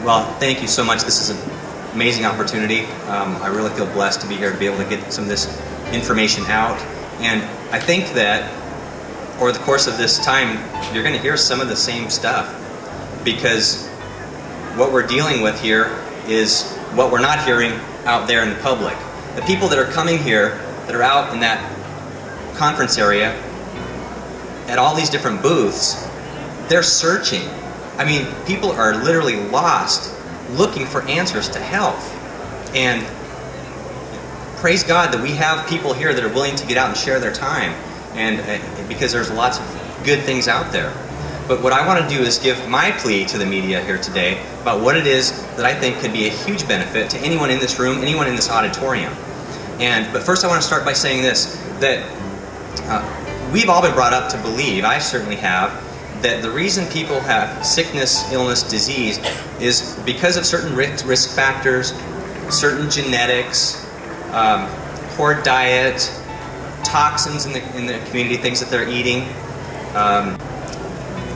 Well, thank you so much. This is an amazing opportunity. I really feel blessed to be here to be able to get some of this information out. And I think that over the course of this time, you're going to hear some of the same stuff, because what we're dealing with here is what we're not hearing out there in the public. The people that are coming here, that are out in that conference area, at all these different booths, they're searching. I mean, people are literally lost, looking for answers to health. And praise God that we have people here that are willing to get out and share their time, and because there's lots of good things out there. But what I want to do is give my plea to the media here today about what it is that I think could be a huge benefit to anyone in this room, anyone in this auditorium. But first I want to start by saying this, that we've all been brought up to believe, I certainly have, that the reason people have sickness, illness, disease is because of certain risk factors, certain genetics, poor diet, toxins in the community, things that they're eating,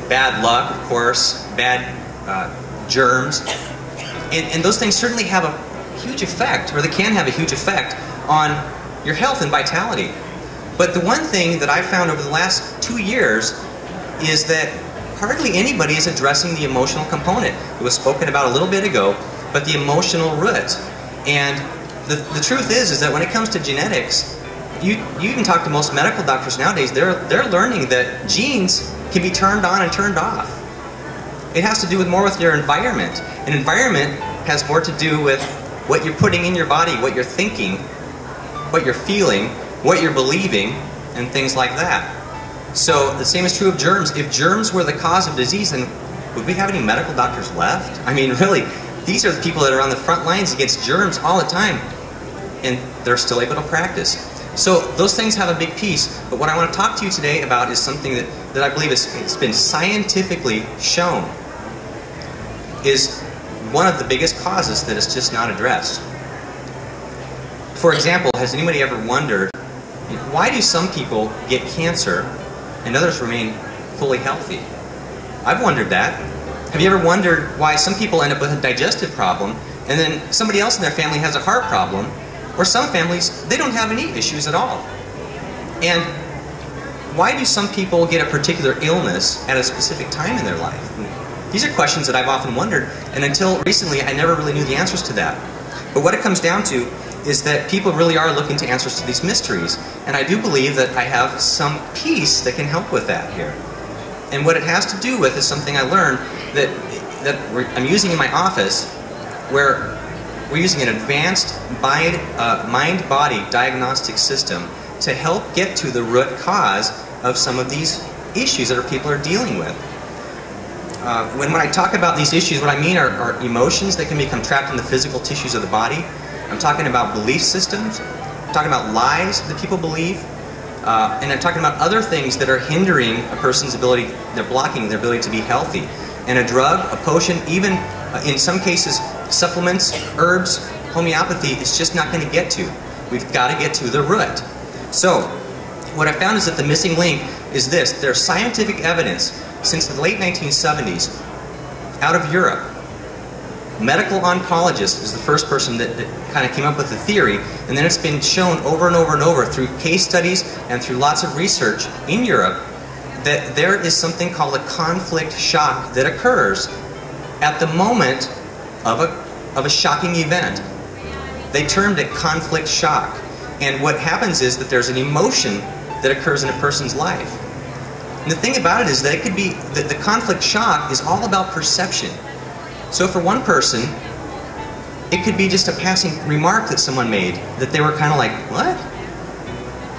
bad luck, of course, bad germs. And those things certainly have a huge effect, or they can have a huge effect on your health and vitality. But the one thing that I found over the last 2 years is that hardly anybody is addressing the emotional component. It was spoken about a little bit ago, but the emotional root. And the truth is that when it comes to genetics, you can talk to most medical doctors nowadays, they're learning that genes can be turned on and turned off. It has to do more with your environment. And environment has more to do with what you're putting in your body, what you're thinking, what you're feeling, what you're believing, and things like that. So the same is true of germs. If germs were the cause of disease, then would we have any medical doctors left? I mean, really, these are the people that are on the front lines against germs all the time, and they're still able to practice. So those things have a big piece. But what I want to talk to you today about is something that I believe it's been scientifically shown is one of the biggest causes that is just not addressed. For example, has anybody ever wondered, why do some people get cancer and others remain fully healthy? I've wondered that. Have you ever wondered why some people end up with a digestive problem and then somebody else in their family has a heart problem, or some families, they don't have any issues at all? And why do some people get a particular illness at a specific time in their life? And these are questions that I've often wondered, and until recently I never really knew the answers to that. But what it comes down to is that people really are looking to answers to these mysteries. And I do believe that I have some piece that can help with that here. And what it has to do with is something I learned that I'm using in my office, where we're using an advanced mind-body diagnostic system to help get to the root cause of some of these issues that people are dealing with. When I talk about these issues, what I mean are emotions that can become trapped in the physical tissues of the body. I'm talking about belief systems, I'm talking about lies that people believe, and I'm talking about other things that are hindering a person's ability, they're blocking their ability to be healthy. And a drug, a potion, even in some cases supplements, herbs, homeopathy, is just not going to get to. We've got to get to the root. So what I found is that the missing link is this. There's scientific evidence since the late 1970s out of Europe. Medical oncologist is the first person that kind of came up with the theory, and then it's been shown over and over and over through case studies and through lots of research in Europe that there is something called a conflict shock that occurs at the moment of a shocking event. They termed it conflict shock. And what happens is that there's an emotion that occurs in a person's life. And the thing about it is that it could be that the conflict shock is all about perception. So for one person, it could be just a passing remark that someone made that they were kind of like, what?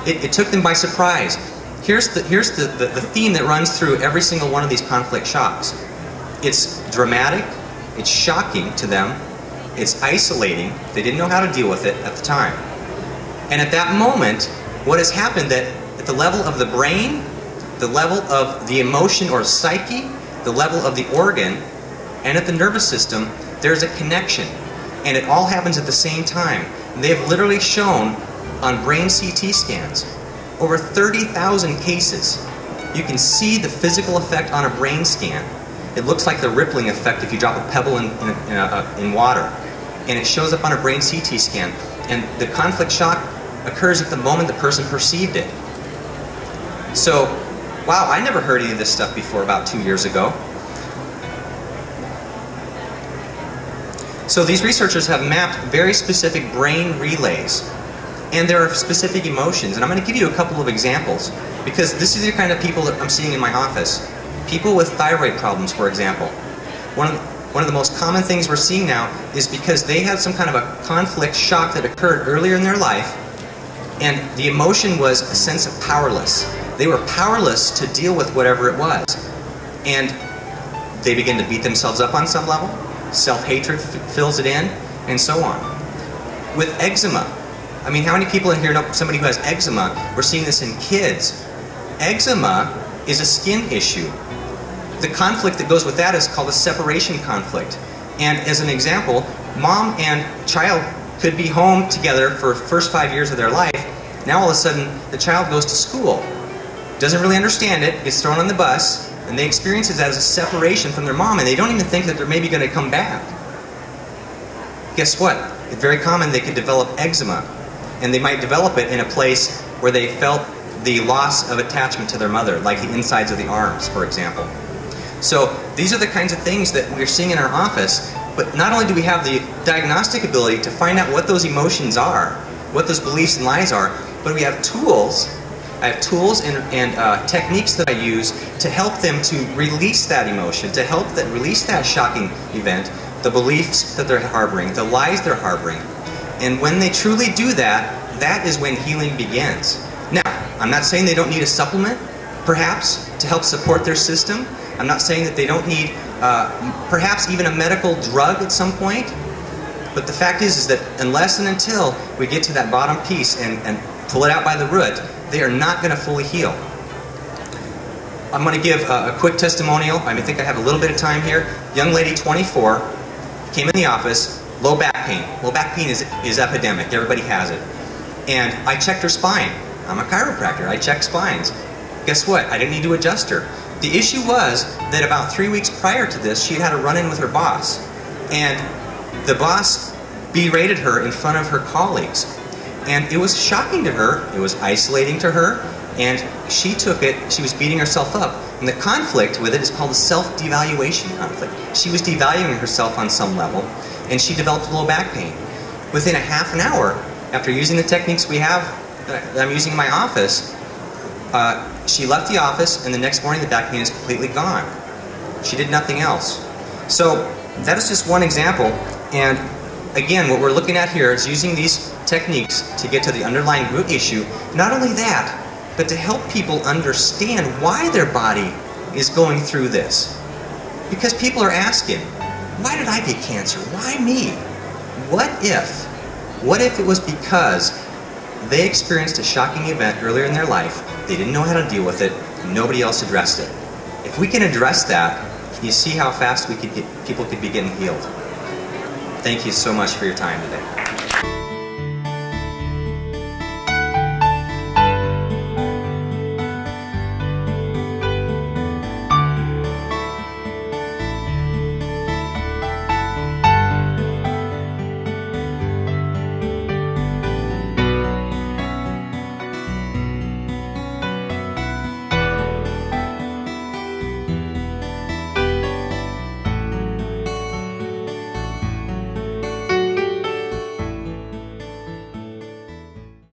It took them by surprise. Here's the theme that runs through every single one of these conflict shocks. It's dramatic, it's shocking to them, it's isolating, they didn't know how to deal with it at the time. And at that moment, what has happened that at the level of the brain, the level of the emotion or psyche, the level of the organ, and at the nervous system, there's a connection. And it all happens at the same time. And they've literally shown on brain CT scans, over 30,000 cases, you can see the physical effect on a brain scan. It looks like the rippling effect if you drop a pebble in water. And it shows up on a brain CT scan. And the conflict shock occurs at the moment the person perceived it. So, wow, I never heard any of this stuff before about 2 years ago. So these researchers have mapped very specific brain relays. And there are specific emotions. And I'm going to give you a couple of examples, because this is the kind of people that I'm seeing in my office. People with thyroid problems, for example. One of the most common things we're seeing now is because they had some kind of a conflict shock that occurred earlier in their life, and the emotion was a sense of powerless. They were powerless to deal with whatever it was. And they begin to beat themselves up on some level. Self-hatred fills it in, and so on. With eczema, I mean, how many people in here know somebody who has eczema? We're seeing this in kids. Eczema is a skin issue. The conflict that goes with that is called a separation conflict. And as an example, mom and child could be home together for the first 5 years of their life. Now all of a sudden, the child goes to school, doesn't really understand it, gets thrown on the bus, and they experience it as a separation from their mom, and they don't even think that they're maybe going to come back. Guess what? It's very common they could develop eczema, and they might develop it in a place where they felt the loss of attachment to their mother, like the insides of the arms, for example. So these are the kinds of things that we're seeing in our office, but not only do we have the diagnostic ability to find out what those emotions are, what those beliefs and lies are, but we have tools. I have tools and techniques that I use to help them to release that emotion, to help them release that shocking event, the beliefs that they're harboring, the lies they're harboring. And when they truly do that, that is when healing begins. Now, I'm not saying they don't need a supplement, perhaps, to help support their system. I'm not saying that they don't need perhaps even a medical drug at some point. But the fact is that unless and until we get to that bottom piece and pull it out by the root, they are not going to fully heal. I'm going to give a quick testimonial. I think I have a little bit of time here. Young lady, 24, came in the office, low back pain. Low back pain is epidemic. Everybody has it. And I checked her spine. I'm a chiropractor. I check spines. Guess what? I didn't need to adjust her. The issue was that about 3 weeks prior to this, she had a run-in with her boss. And the boss berated her in front of her colleagues. And it was shocking to her, it was isolating to her, and she took it, she was beating herself up. And the conflict with it is called a self-devaluation conflict. She was devaluing herself on some level, and she developed low back pain. Within a half an hour, after using the techniques we have, that I'm using in my office, she left the office, and the next morning the back pain is completely gone. She did nothing else. So that is just one example, and again, what we're looking at here is using these techniques to get to the underlying root issue. Not only that, but to help people understand why their body is going through this. Because people are asking, why did I get cancer? Why me? What if it was because they experienced a shocking event earlier in their life, they didn't know how to deal with it, and nobody else addressed it? If we can address that, you see how fast people could be getting healed. Thank you so much for your time today.